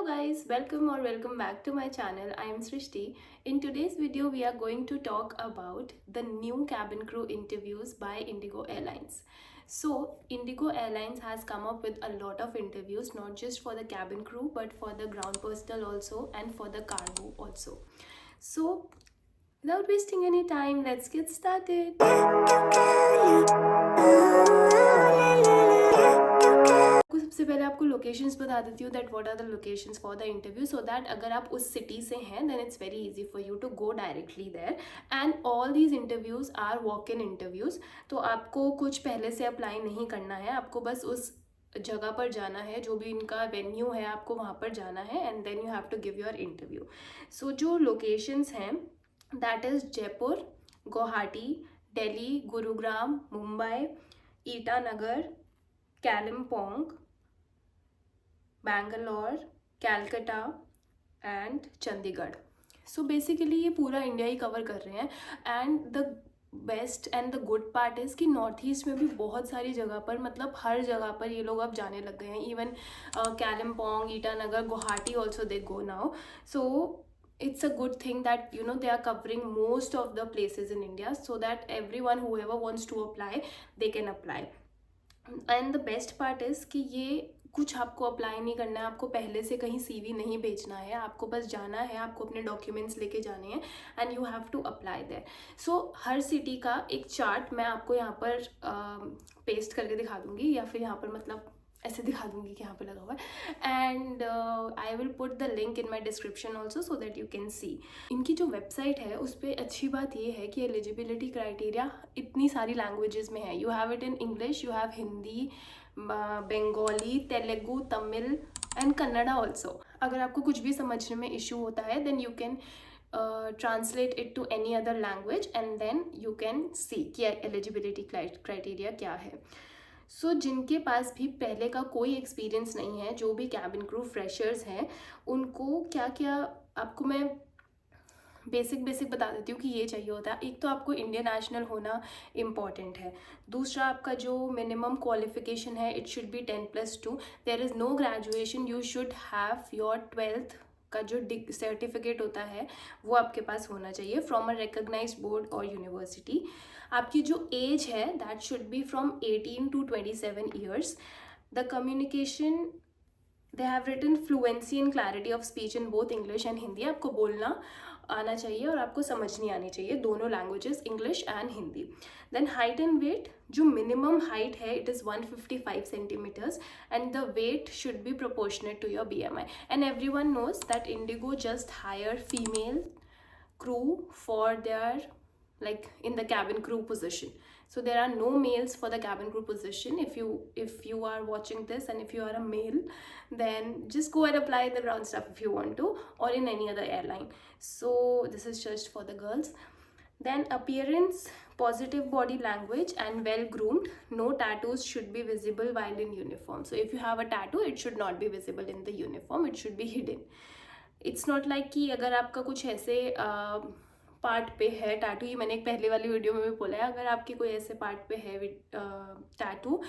Hello guys, welcome back to my channel. I am Srishti. In today's video, we are going to talk about the new cabin crew interviews by Indigo Airlines. So, Indigo Airlines has come up with a lot of interviews, not just for the cabin crew, but for the ground personnel also and for the cargo also. So, without wasting any time, let's get started. सबसे पहले आपको locations बता देती हूँ that what are the locations for the interview so that अगर आप उस city से हैं then it's very easy for you to go directly there and all these interviews are walk in interviews. तो आपको कुछ पहले से अप्लाई नहीं करना है, आपको बस उस जगह पर जाना है, जो भी इनका वेन्यू है आपको वहाँ पर जाना है and then you have to give your interview. So जो लोकेशंस हैं that is Jaipur, Guwahati, Delhi, Gurugram, Mumbai, Itanagar, Kalimpong, Bangalore, Calcutta and Chandigarh. So basically ये पूरा इंडिया ही कवर कर रहे हैं. And the best and the good part is कि नॉर्थ ईस्ट में भी बहुत सारी जगह पर, मतलब हर जगह पर ये लोग अब जाने लग गए हैं. Even Kalimpong, Itanagar, Guwahati also they go now. So it's a good thing that they are covering most of the places in India so that everyone whoever wants to apply they can apply. And the best part is कि ये कुछ आपको apply नहीं करना है, आपको पहले से कहीं सीवी नहीं भेजना है, आपको बस जाना है, आपको अपने डॉक्यूमेंट्स लेके जाने हैं and you have to apply there. So हर सिटी का एक चार्ट मैं आपको यहाँ पर पेस्ट करके दिखा दूँगी या फिर यहाँ पर मतलब ऐसे दिखा दूंगी कि यहाँ पे लगा हुआ है. And I will put the link in my description also so that you can see. इनकी जो वेबसाइट है उस पर अच्छी बात ये है कि एलिजिबिलिटी क्राइटेरिया इतनी सारी लैंग्वेजेस में है. You have it in English, you have Hindi, Bengali, Telugu, Tamil and Kannada also. अगर आपको कुछ भी समझने में इशू होता है then you can translate it to any other language and then you can see कि eligibility criteria क्या है. सो जिनके पास भी पहले का कोई एक्सपीरियंस नहीं है, जो भी कैबिन क्रू फ्रेशर्स हैं, उनको क्या क्या आपको मैं बेसिक बता देती हूँ कि ये चाहिए होता है. एक तो आपको इंडियन नेशनल होना इम्पॉर्टेंट है. दूसरा आपका जो मिनिमम क्वालिफिकेशन है it should be 10+2. There is no graduation, you should have your 12th का जो सर्टिफिकेट होता है वो आपके पास होना चाहिए फ्रॉम अ रिकग्नाइज्ड बोर्ड और यूनिवर्सिटी. आपकी जो एज है that should be from 18 to 27 years. The communication they have written fluency and clarity of speech in both English and Hindi. आपको बोलना आना चाहिए और आपको समझनी आनी चाहिए, दोनों languages, English and Hindi. Then height and weight, जो मिनिमम हाइट है it is 155 centimetres and the weight should be proportionate to your BMI. And everyone knows that IndiGo just hire female crew for their like in the cabin crew position. So there are no males for the cabin crew position. If you are watching this and if you are a male then just go and apply the ground stuff if you want to or in any other airline. So this is just for the girls. Then appearance, positive body language and well groomed. No tattoos should be visible while in uniform. So if you have a tattoo it should not be visible in the uniform, it should be hidden. It's not like कि अगर आपका कुछ ऐसे part पे है tattoo, ये मैंने एक पहले वाली वीडियो में भी बोला है, अगर आपके कोई ऐसे पार्ट पे है tattoo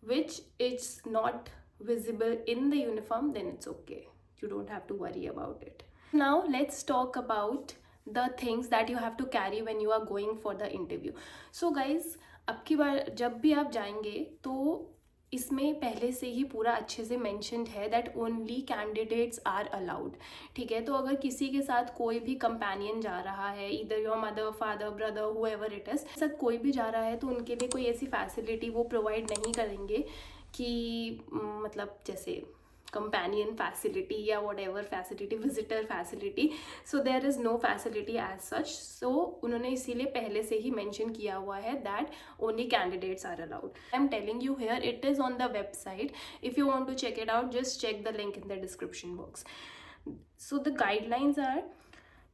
which it's not visible in the uniform then it's okay, you don't have to worry about it. Now let's talk about the things that you have to carry when you are going for the interview. So guys, अब की बार जब भी आप जाएंगे तो इसमें पहले से ही पूरा अच्छे से मेंशन्ड है that only candidates are allowed. ठीक है, तो अगर किसी के साथ कोई भी कंपेनियन जा रहा है, इधर your mother, father, brother, however it is, साथ कोई भी जा रहा है तो उनके लिए कोई ऐसी फैसिलिटी वो प्रोवाइड नहीं करेंगे कि मतलब जैसे companion facility या whatever facility, visitor facility. So there is no facility as such. So उन्होंने इसीलिए पहले से ही mention किया हुआ है that only candidates are allowed. I'm telling you here, it is on the website. If you want to check it out, just check the link in the description box. So the guidelines are: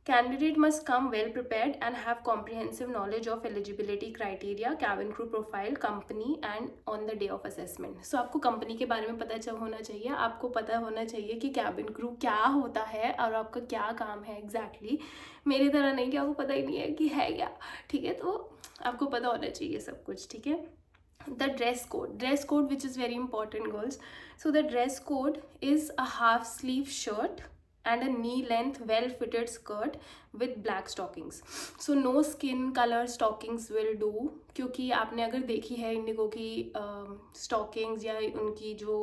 candidate must come well prepared and have comprehensive knowledge of eligibility criteria, cabin crew profile, company and on the day of assessment. So आपको company के बारे में पता होना चाहिए, आपको पता होना चाहिए कि कैबिन क्रू क्या होता है और आपका क्या काम है एग्जैक्टली. मेरी तरह नहीं कि आपको पता ही नहीं है कि है क्या. ठीक है, तो आपको पता होना चाहिए सब कुछ. ठीक है, The dress code which is very important, girls. So the dress code is a half sleeve shirt and a knee length well fitted skirt with black stockings. So no skin color stockings will do, क्योंकि आपने अगर देखी है Indigo की stockings या उनकी जो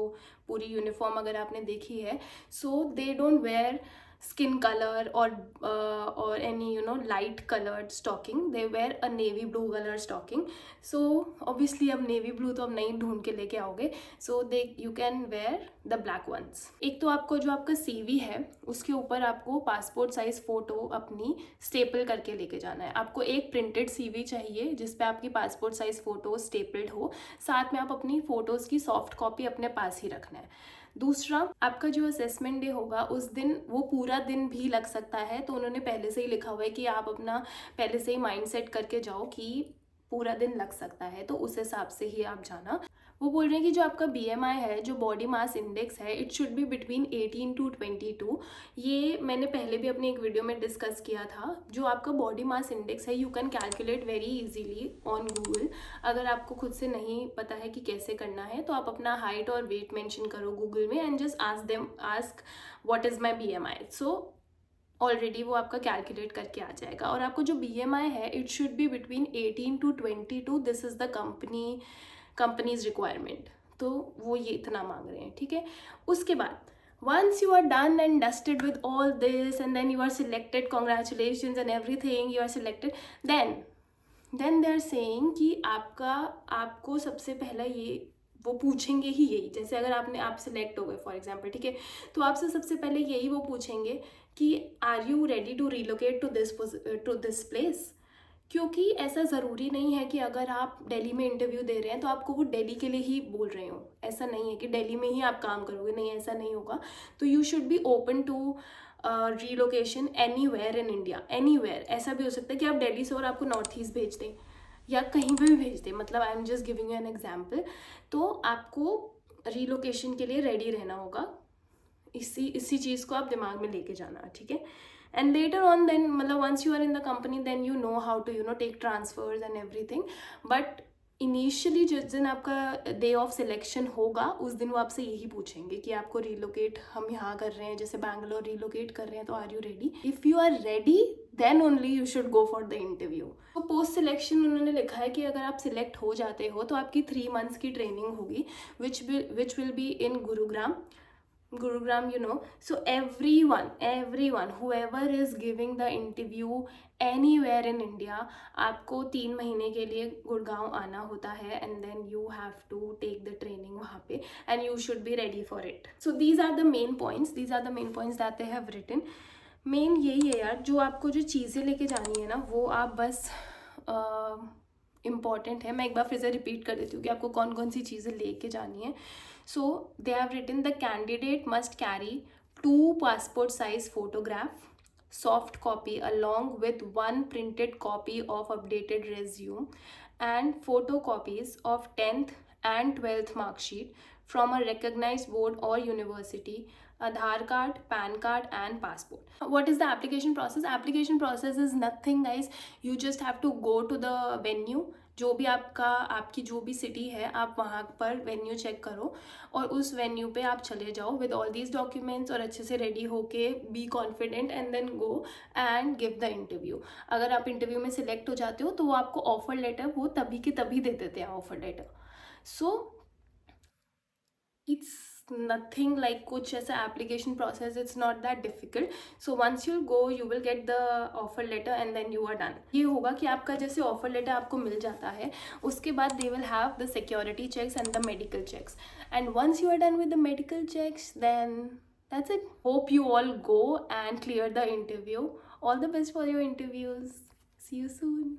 पूरी यूनिफॉर्म अगर आपने देखी है, so they don't wear skin color or any light colored stocking. They wear a navy blue color stocking. So obviously अब navy blue तो अब नहीं ढूंढ के लेके आओगे, so they you can wear the black ones. एक तो आपको जो आपका CV है उसके ऊपर आपको पासपोर्ट साइज फोटो अपनी स्टेपल करके लेके जाना है. आपको एक प्रिंटेड CV चाहिए जिसपे आपकी पासपोर्ट साइज फोटो स्टेपल्ड हो, साथ में आप अपनी फोटोज की सॉफ्ट कॉपी अपने पास ही रखना है. दूसरा, आपका जो असेसमेंट डे होगा उस दिन वो पूरा दिन भी लग सकता है, तो उन्होंने पहले से ही लिखा हुआ है कि आप अपना पहले से ही माइंड सेट करके जाओ कि पूरा दिन लग सकता है, तो उस हिसाब से ही आप जाना. वो बोल रहे हैं कि जो आपका BMI है, जो बॉडी मास इंडेक्स है, it should be between 18 to 22. ये मैंने पहले भी अपनी एक वीडियो में डिस्कस किया था. जो आपका बॉडी मास इंडेक्स है you can calculate very easily on Google. अगर आपको खुद से नहीं पता है कि कैसे करना है तो आप अपना हाइट और वेट मेंशन करो गूगल में and just ask what is my BMI. So already वो आपका कैलकुलेट करके आ जाएगा. और आपको जो BMI है it should be between 18 to 22. This is the companies requirement. तो वो ये इतना मांग रहे हैं, ठीक है. उसके बाद once you are done and dusted with all this and then you are selected, congratulations and everything, you are selected, then they are saying कि आपको सबसे पहला ये वो पूछेंगे ही यही. जैसे अगर आप सिलेक्ट हो गए फॉर एग्जाम्पल, ठीक है, तो आपसे सबसे पहले यही वो पूछेंगे कि are you ready to relocate to this place. क्योंकि ऐसा ज़रूरी नहीं है कि अगर आप दिल्ली में इंटरव्यू दे रहे हैं तो आपको वो दिल्ली के लिए ही बोल रहे हो. ऐसा नहीं है कि दिल्ली में ही आप काम करोगे, नहीं, ऐसा नहीं होगा. तो you should be open to relocation anywhere in India. Anywhere ऐसा भी हो सकता है कि आप दिल्ली से और आपको नॉर्थ ईस्ट भेज दें या कहीं पे भी भेज दें. मतलब I am just giving you an example. तो आपको रीलोकेशन के लिए रेडी रहना होगा. इसी चीज़ को आप दिमाग में लेके जाना, ठीक है. एंड लेटर ऑन देन मतलब once you are in the company then you know how to take transfers and everything. But initially जिस दिन आपका डे ऑफ सिलेक्शन होगा उस दिन वो आपसे यही पूछेंगे कि आपको रिलोकेट हम यहाँ कर रहे हैं, जैसे बैंगलोर रिलोकेट कर रहे हैं, तो are you ready. If you are ready then only you should go for the interview. तो पोस्ट सिलेक्शन उन्होंने लिखा है कि अगर आप सिलेक्ट हो जाते हो तो आपकी 3 months की ट्रेनिंग होगी which will be in Gurugram, so everyone whoever is giving the interview anywhere in India, आपको 3 महीने के लिए गुड़गांव आना होता है and then you have to take the training वहाँ पे and you should be ready for it. So these are the main points that they have written. Main यही है यार, जो आपको जो चीज़ें लेके जानी है ना वो आप बस इम्पॉर्टेंट है. मैं एक बार फिर से रिपीट कर देती हूँ कि आपको कौन कौन सी चीज़ें लेके जानी है. So they have written the candidate must carry 2 passport size photograph, soft copy along with 1 printed copy of updated resume and photocopies of 10th and 12th mark sheet from a recognized board or university, Aadhaar card, PAN card and passport. What is the application process? Application process is nothing guys. You just have to go to the venue. जो भी आपकी जो भी city है आप वहाँ पर venue check करो और उस वेन्यू पे आप चले जाओ विद ऑल दीज डॉक्यूमेंट्स और अच्छे से रेडी होके be confident and then go and give the interview. अगर आप इंटरव्यू में सिलेक्ट हो जाते हो तो वो आपको ऑफर लेटर वो तभी के तभी दे देते हैं offer letter. So it's nothing like कुछ ऐसा application process, it's not that difficult. So once you go you will get the offer letter and then you are done. ये होगा कि आपका जैसे offer letter आपको मिल जाता है उसके बाद they will have the security checks and the medical checks, and once you are done with the medical checks then that's it. Hope you all go and clear the interview. All the best for your interviews. See you soon.